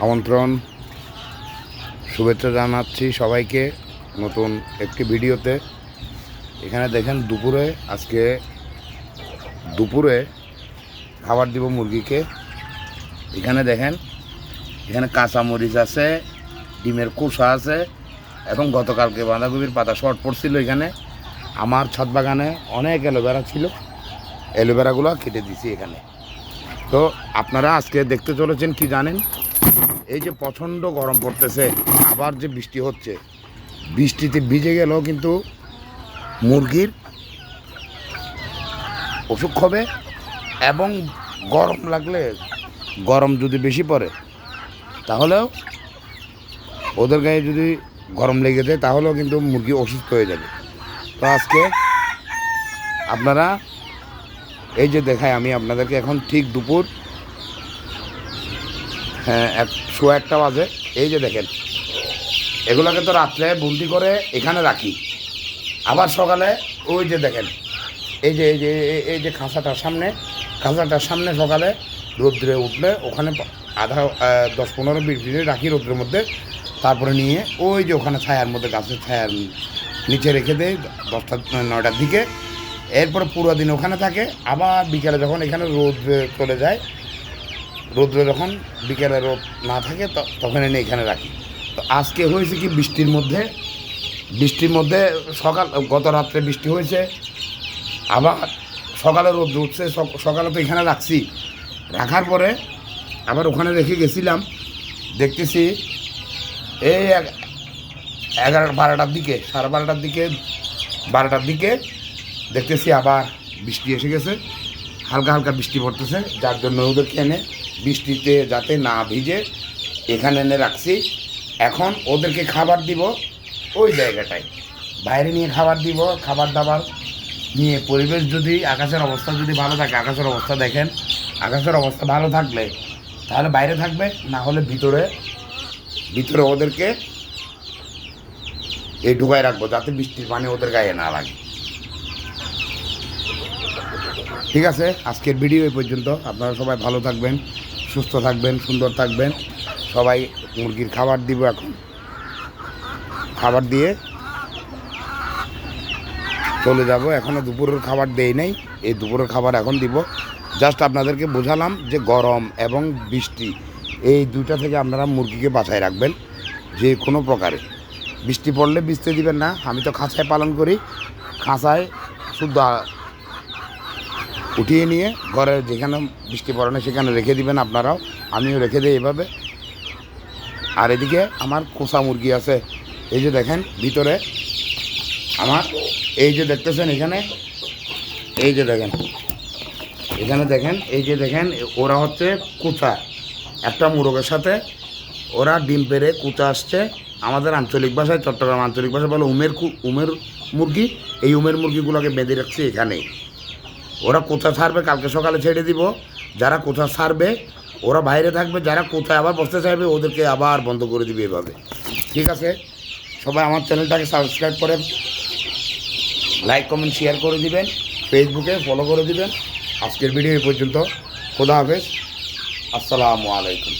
আমন্ত্রণ, শুভেচ্ছা জানাচ্ছি সবাইকে নতুন একটি ভিডিওতে। এখানে দেখেন আজকে দুপুরে খাবার দিব মুরগিকে। এখানে দেখেন, এখানে কাঁচামরিচ আছে, ডিমের খোসা আছে এবং গতকালকে বাঁধাকপির পাতা শর্ট পড়ছিল। এখানে আমার ছাদ বাগানে অনেক অ্যালোভেরা ছিল, অ্যালোভেরাগুলো কেটে দিছি এখানে। তো আপনারা আজকে দেখতে চলেছেন কি জানেন, এই যে প্রচণ্ড গরম পড়তেছে, আবার যে বৃষ্টি হচ্ছে, বৃষ্টিতে ভিজে গেলেও কিন্তু মুরগির অসুখ হবে এবং গরম লাগলে, গরম যদি বেশি পড়ে তাহলেও ওদের গায়ে যদি গরম লেগে যায় তাহলেও কিন্তু মুরগি অসুস্থ হয়ে যাবে। তো আজকে আপনারা এই যে দেখায় আমি আপনাদেরকে, এখন ঠিক দুপুর 1:15 বাজে। এই যে দেখেন, এগুলোকে তো রাত্রে বন্দি করে এখানে রাখি, আবার সকালে ওই যে দেখেন, এই যে খাঁচাটার সামনে সকালে রৌদ্রে উঠলে ওখানে 10-15-20 মিনিট রাখি রৌদ্রের মধ্যে, তারপরে নিয়ে ওই যে ওখানে ছায়ার মধ্যে, গাছের ছায়ার নিচে রেখে দেয় 10টা-9টার দিকে। এরপরে পুরো দিন ওখানে থাকে, আবার বিকেলে যখন এখানে রৌদ্রে চলে যায়, রৌদ্রে যখন বিকেলে রোদ না থাকে তখন এনে এখানে রাখি। তো আজকে হয়েছে কি, বৃষ্টির মধ্যে গত রাত্রে বৃষ্টি হয়েছে, আবার সকালে রোদ উঠছে, সকালে তো এখানে রাখছি, রাখার পরে আবার ওখানে রেখে গেছিলাম। দেখতেছি এই 11-12টার দিকে, 12টার দিকে দেখতেছি আবার বৃষ্টি এসে গেছে, হালকা হালকা বৃষ্টি পড়তেছে, যার জন্য ওদেরকে এনে বৃষ্টিতে যাতে না ভিজে এখানে এনে রাখছি। এখন ওদেরকে খাবার দিব ওই জায়গাটায়, বাইরে নিয়ে খাবার দিব। খাবার দাবার নিয়ে পরিবেশ যদি, আকাশের অবস্থা যদি ভালো থাকে, আকাশের অবস্থা দেখেন, আকাশের অবস্থা ভালো থাকলে তাহলে বাইরে থাকবে, না হলে ভিতরে ওদেরকে এই ঢুকায় রাখবো, যাতে বৃষ্টির পানি ওদের গায়ে না লাগে। ঠিক আছে, আজকের ভিডিও এই পর্যন্ত। আপনারা সবাই ভালো থাকবেন, সুস্থ থাকবেন, সুন্দর থাকবেন। সবাই মুরগির খাবার দিব, এখন খাবার দিয়ে চলে যাব। এখনও দুপুরের খাবার দেই নাই, এই দুপুরের খাবার এখন দিব। জাস্ট আপনাদেরকে বোঝালাম যে গরম এবং বৃষ্টি, এই দুইটা থেকে আপনারা মুরগিকে বাঁচায় রাখবেন। যে কোনো প্রকারে বৃষ্টি পড়লে ভিজতে দিবেন না। আমি তো খাঁচায় পালন করি, খাঁচায় শুদ্ধ উঠিয়ে নিয়ে ঘরে যেখানে বৃষ্টি পড়ে না সেখানে রেখে দিবেন আপনারাও, আমিও রেখে দিই এভাবে। আর এদিকে আমার কোষা মুরগি আছে, এই যে দেখেন ভিতরে আমার, এই যে দেখতেছেন এখানে, এই যে দেখেন এখানে দেখেন, এই যে দেখেন, ওরা হচ্ছে কুচা, একটা মুরগের সাথে ওরা ডিম পেড়ে কুচা আসছে। আমাদের আঞ্চলিক ভাষায়, চট্টগ্রাম আঞ্চলিক ভাষায় বলে উমের মুরগি। এই উমের মুরগিগুলোকে বেঁধে রাখছি এখানেই। ওরা কোথা ছাড়বে কালকে সকালে ছেড়ে দিব। যারা কোথা ছাড়বে ওরা বাইরে থাকবে, যারা কোথায় আবার বসতে চাইবে ওদেরকে আবার বন্ধ করে দিবে এভাবে। ঠিক আছে, সবাই আমার চ্যানেলটাকে সাবস্ক্রাইব করে লাইক কমেন্ট শেয়ার করে দিবেন, ফেসবুকে ফলো করে দিবেন। আজকের ভিডিও এই পর্যন্ত। খোদা হাফেজ, আসসালামু আলাইকুম।